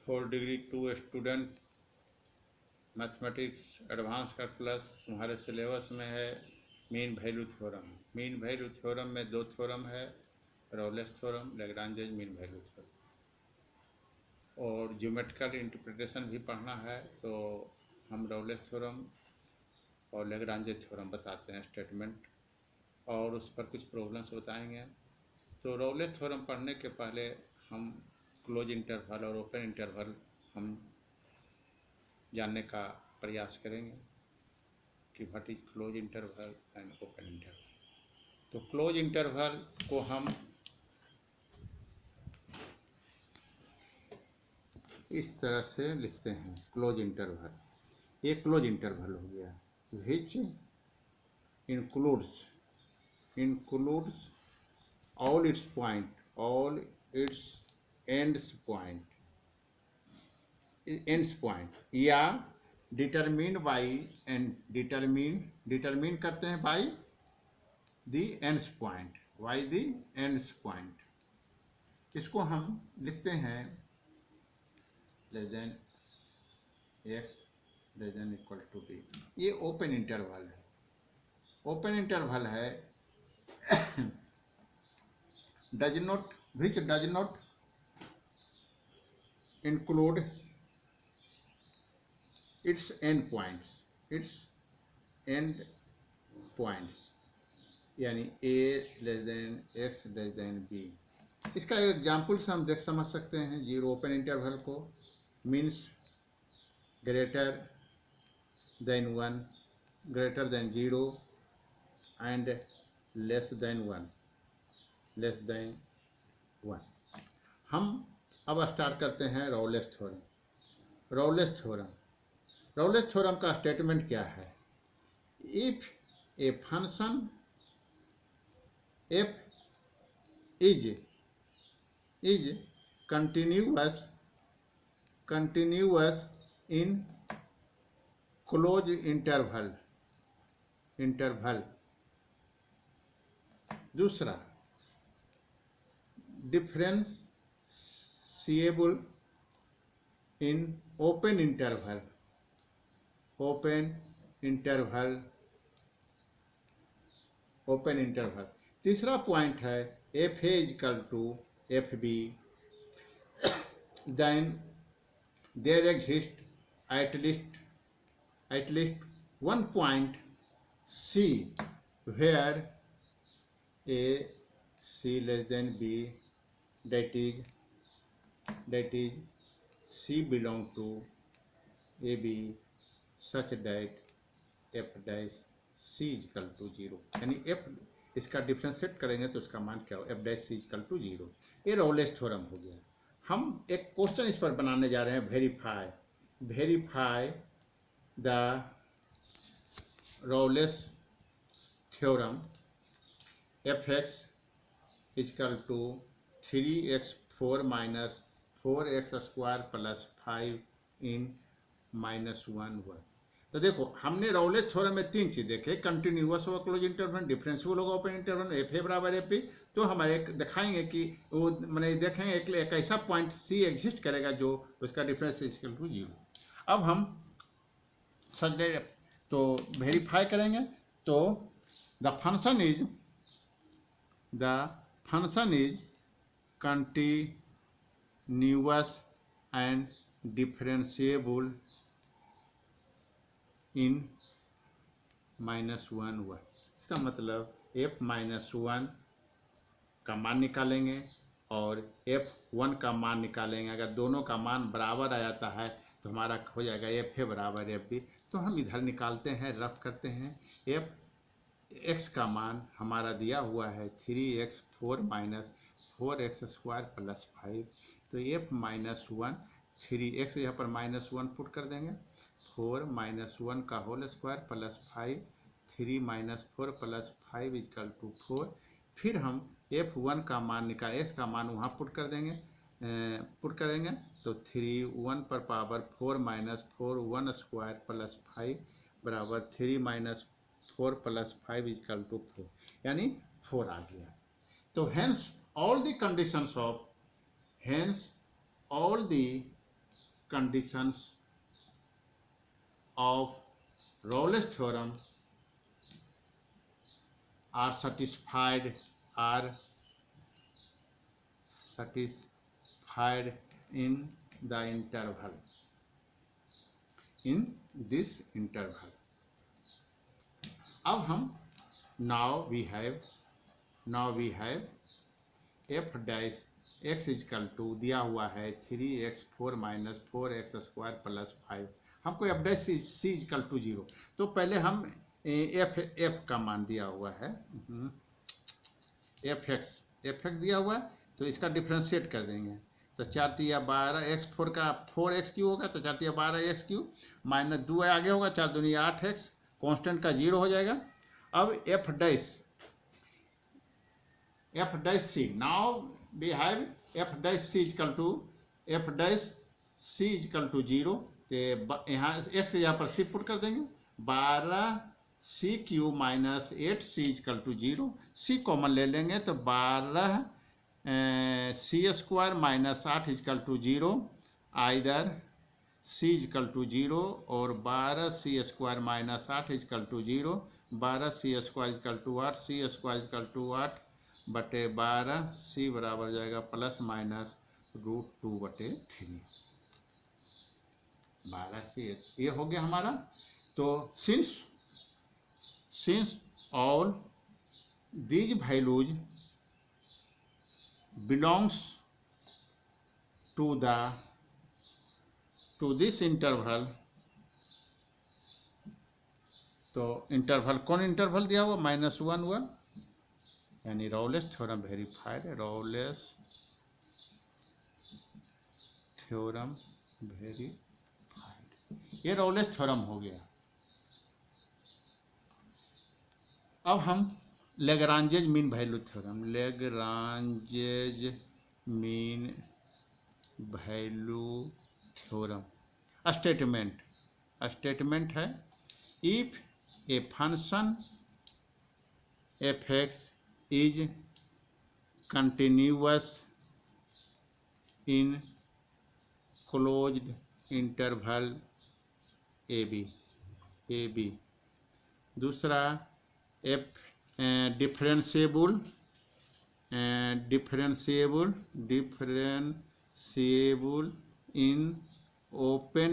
4 degree 2 student mathematics advance का plus तुम्हारे syllabus में है mean value theorem. Mean value theorem में दो थ्योरम है, Rolle's theorem, Lagrange mean value theorem, और ज्योमेट्रिकल इंटरप्रिटेशन भी पढ़ना है तो हम रॉलेस थ्योरम और लैग्रांज थ्योरम बताते हैं स्टेटमेंट, और उस पर कुछ प्रॉब्लम्स बताएंगे। तो रॉलेस थ्योरम पढ़ने के पहले हम क्लोज इंटरवल और ओपन इंटरवल हम जानने का प्रयास करेंगे कि what is close interval and open interval. तो क्लोज इंटरवल को हम इस तरह से लिखते हैं, क्लोज इंटरवल, ये क्लोज इंटरवल हो गया, विच includes all its point, all its ends point या डिटरमिन बाई एंड डिटरमिन करते हैं बाई द एंड्स पॉइंट। इसको हम लिखते हैं less than x less than equal to b। ये ओपन इंटरवल है। ओपन इंटरवल है which does not include its end points यानी a less than x less then b। इसका एग्जाम्पल से हम समझ सकते हैं जीरो ओपन इंटरवल को, means greater than 1, greater than 0 and less than 1। हम अब स्टार्ट करते हैं रॉलेस थ्योरम। रॉलेस थ्योरम का स्टेटमेंट क्या है? If a function f is continuous in closed interval। दूसरा, differentiable in open interval। तीसरा पॉइंट है fa equal to fb, then there exists at least one point c where a c less than b, that is c belong to ab such that f dash c equal to 0, यानी f इसका differentiate करेंगे तो उसका मान क्या हो, f dash c equal to 0। ये Rolle's theorem हो गया। हम एक क्वेश्चन इस पर बनाने जा रहे हैं, verify the Rolle's theorem fx equal to 3x4 minus 4x square plus 5 in -1। तो देखो, हमने रॉलेस थ्योरम में तीन चीज देखे, कंटिन्यूअस होगा क्लोज इंटरवल, डिफरेंशियल होगा ओपन इंटरवल, एफ ए बराबर एफ बी। तो हम एक दिखाएंगे कि वो मैंने देखेंगे एक ऐसा पॉइंट सी एग्जिस्ट करेगा जो उसका डिफरेंस इक्वल टू 0। अब हम तो वेरीफाई करेंगे। तो the function is continuous and differentiable in -1। इसका मतलब f-1 का मान निकालेंगे और f1 का मान निकालेंगे। अगर दोनों का मान बराबर आ जाता है तो हमारा हो जाएगा fa बराबर fb। तो हम इधर निकालते हैं, रफ करते हैं। x का मान हमारा दिया हुआ है 3x4 minus 4x square plus 5। तो f-1 3x यहाँ पर -1 पुट कर देंगे, 4 - 1 का whole square plus 5, 3 - 4 plus 5 equal to 4। फिर हम f1 का मान निकाल, s का मान वहाँ पुट करेंगे तो 3 1 पर पावर 4 - 4 1 स्क्वायर प्लस 5 बराबर 3 - 4 प्लस 5 इक्वल टू 4, यानी 4 आ गया। तो hence all the conditions of Rolle's theorem are satisfied in the interval, in this interval. अब हम now we have f dash x equal to दिया हुआ है 3x4 minus 4x square plus 5, हमको f dash c equal to 0। तो पहले हम f का मान दिया हुआ है f दिया हुआ है, तो इसका डिफ्रेंशिएट कर देंगे। तो 4 तिया 12 x4 का 4x क्यू होगा, तो 4 तिया 12 x क्यू माइनस 2 आगे होगा, 4 दूनी 8x, कांस्टेंट का 0 हो जाएगा। अब f dash c, now we have f dash c equal to 0। तो यहाँ x यहाँ पर c पुट कर देंगे, 12c cube minus 8c equal to 0, c common ले लेंगे तो 12c square minus 8 equal to 0, either c equal to 0 और 12c square minus 8 equal to 0, 12c square equal to 8, c square equal to 8 बटे 12, c बराबर जाएगा plus minus √2/3, 12c ये हो गया हमारा। तो since all these values belongs to this interval, तो इंटरवल कौन इंटरवल दिया हुआ -1 1, यानी Rolle's theorem verified, Rolle's theorem verified, ये रॉलेस थ्योरम हो गया। अब हम Lagrange's mean value theorem, Lagrange's mean value theorem, statement है if a function f(x) is continuous in closed interval ab, दूसरा f differentiable in open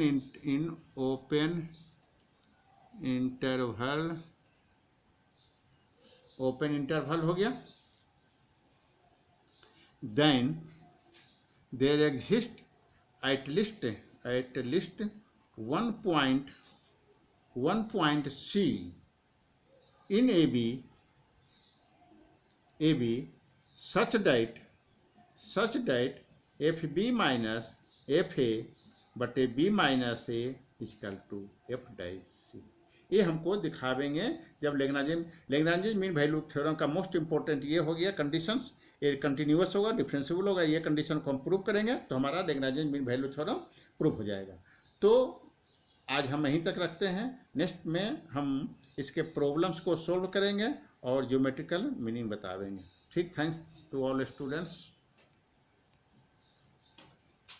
interval हो गया। Then there exists at least one point C in AB such that FB minus FA बटे B minus A equal to F dash C। ये हमको दिखावेंगे जब Lagrange's mean value theorem का most important ये हो गया कंडीशंस, ये कंटिन्यूअस होगा, डिफरेंशिएबल होगा, ये कंडीशन को हम प्रूव करेंगे तो हमारा लेग्रांजेज मीन वैल्यू थ्योरम प्रूव हो जाएगा। तो आज हम यहीं तक रखते हैं, नेक्स्ट में हम इसके प्रॉब्लम्स को सोल्व करेंगे और ज्योमेट्रिकल मीनिंग बतावेंगे। ठीक, थैंक्स टू ऑल स्टूडेंट्स।